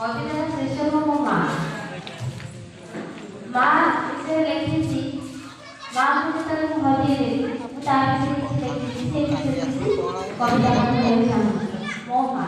ଅଜିତର ଶେଷକୁ ମୋ ମା ବିଷୟରେ ଲେଖିଛି। ମାଆକୁ ଯେତେବେଳେ ମୁଁ ହଜିଦେବି ମୁଁ ତା ବିଷୟରେ କିଛି ଲେଖିଛି। ସେ ବିଷୟରେ କବିତା ମଧ୍ୟ ଚାହୁଁଛି। ମୋ ମା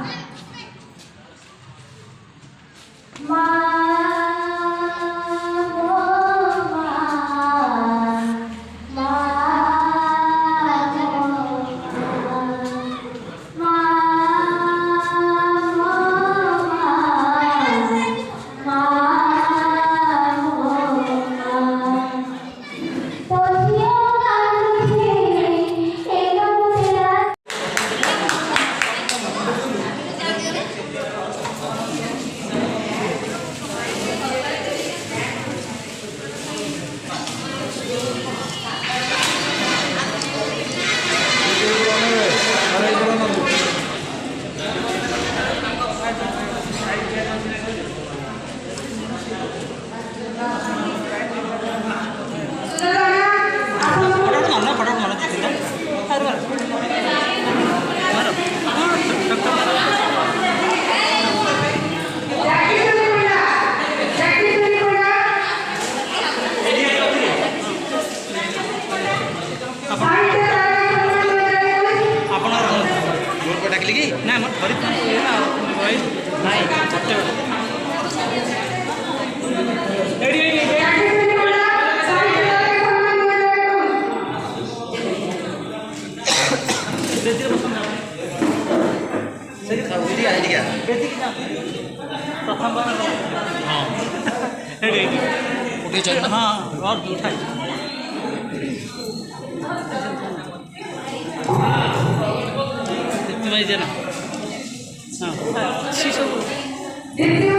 ना मोर थरी प्रथम हाँ और उठा ना हाँ सी सब